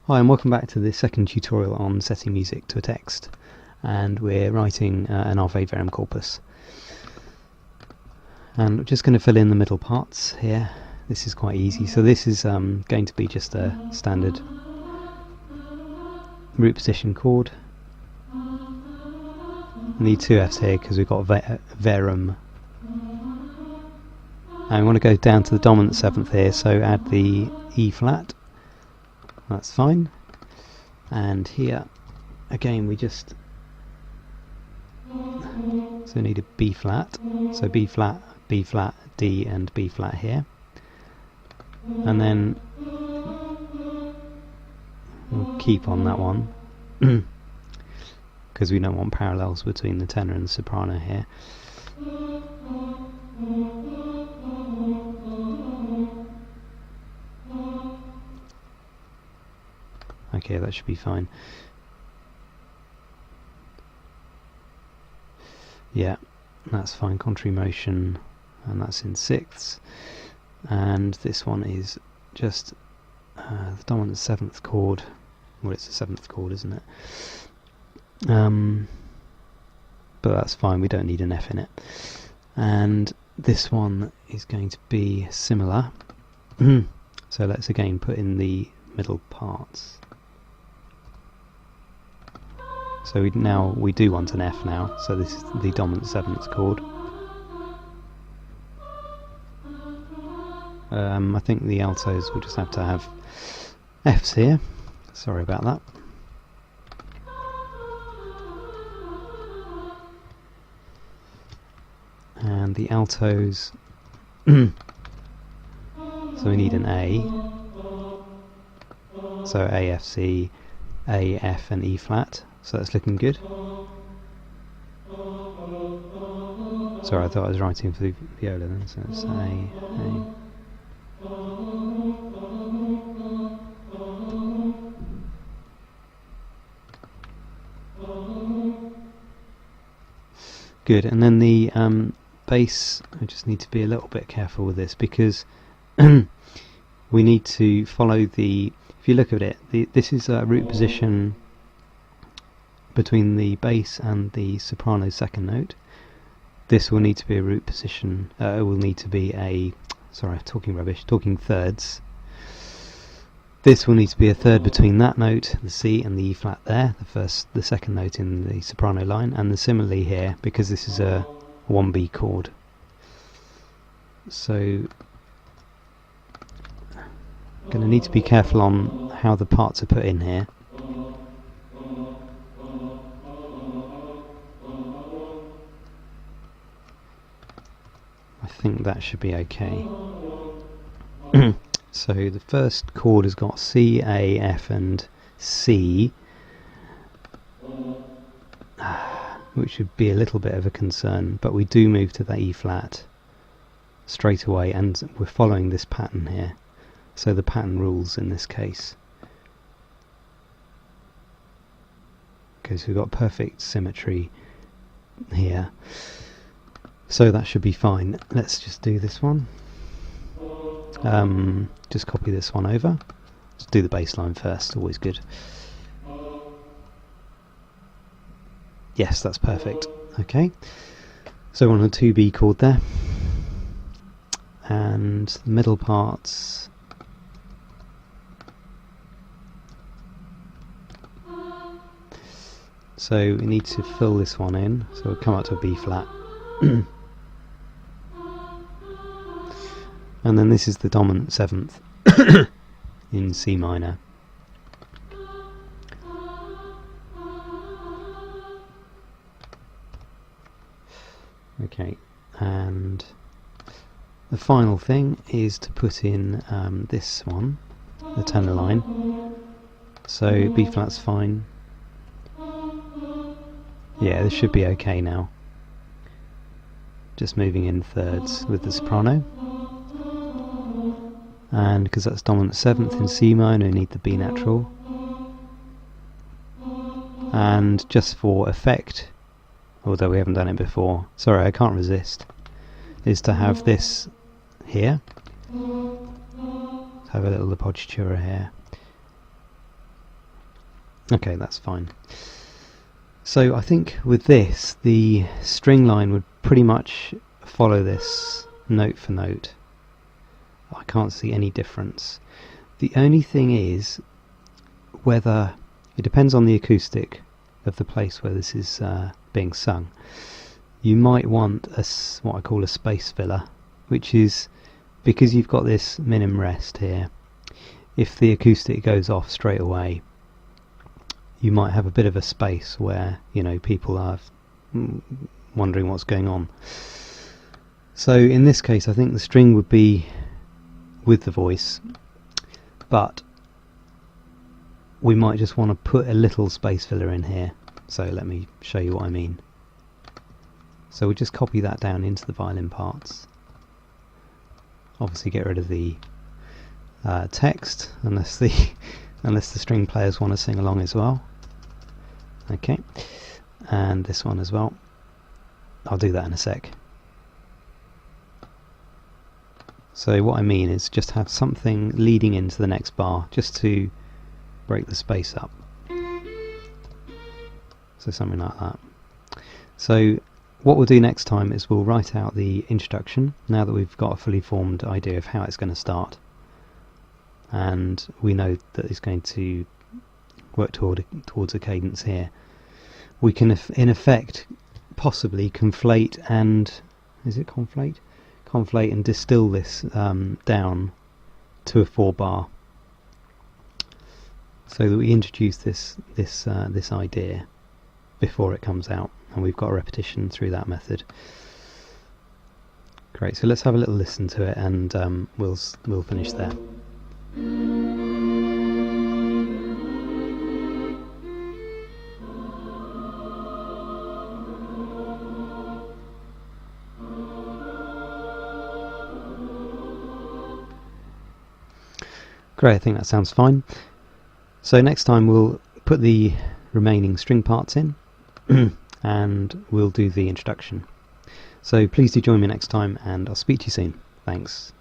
Hi and welcome back to the second tutorial on setting music to a text, and we're writing an Ave Verum Corpus. And I'm just going to fill in the middle parts here. This is quite easy. So this is going to be just a standard root position chord. I need two Fs here because we've got Verum. And we want to go down to the dominant seventh here, so add the E flat. That's fine. And here again we just need a B flat, so B flat, D and B flat here, and then we'll keep on that one because we don't want parallels between the tenor and the soprano here. Okay, that should be fine. Yeah, that's fine. Contrary motion, and that's in sixths. And this one is just the dominant seventh chord. Well, it's the seventh chord, isn't it? But that's fine. We don't need an F in it. And this one is going to be similar. So let's again put in the middle parts. So we do want an F now, so this is the dominant seventh chord. I think the altos will just have to have Fs here, sorry about that. And the altos, so we need an A, so A, F, C, A, F and E flat. So that's looking good. Sorry, I thought I was writing for the viola then, so it's A. Good, and then the bass, I just need to be a little bit careful with this because we need to follow the, if you look at it, this is a root position between the bass and the soprano second note. This will need to be a root position, it will need to be a, sorry, talking thirds. This will need to be a third between that note, the C, and the E flat there, the second note in the soprano line, and then similarly here, because this is a 1B chord. So I'm going to need to be careful on how the parts are put in here. I think that should be okay. So the first chord has got C, A, F and C, which would be a little bit of a concern, but we do move to the E flat straight away, and we're following this pattern here, so the pattern rules in this case. Okay, so we've got perfect symmetry here. So that should be fine. Let's just do this one. Just copy this one over. Let's do the bass line first, always good. Yes, that's perfect. Okay, so we're on a 2B chord there. And the middle parts. So we need to fill this one in, so we'll come up to a B flat. And then this is the dominant seventh in C minor. Okay, and the final thing is to put in this one, the tenor line. So B flat's fine. Yeah, this should be okay now. Just moving in thirds with the soprano. And because that's dominant seventh in C minor, we need the B natural. And just for effect, although we haven't done it before, sorry, I can't resist, is to have this here. Have a little appoggiatura here. Okay, that's fine. So I think with this, the string line would pretty much follow this note for note. I can't see any difference. The only thing is whether it depends on the acoustic of the place where this is being sung. You might want what I call a space filler, which is because you've got this minim rest here. If the acoustic goes off straight away, you might have a bit of a space where, you know, people are wondering what's going on. So in this case, I think the string would be with the voice, but we might just want to put a little space filler in here. So let me show you what I mean. So we'll just copy that down into the violin parts. Obviously get rid of the text, unless the string players want to sing along as well. Okay, and this one as well. I'll do that in a sec. So what I mean is just have something leading into the next bar, just to break the space up. So something like that. So what we'll do next time is we'll write out the introduction, now that we've got a fully formed idea of how it's going to start. And we know that it's going to work towards a cadence here. We can in effect possibly conflate and and distill this down to a 4-bar, so that we introduce this idea before it comes out, and we've got a repetition through that method. Great, so let's have a little listen to it, and we'll finish there. Great, I think that sounds fine. So next time we'll put the remaining string parts in and we'll do the introduction. So please do join me next time, and I'll speak to you soon. Thanks.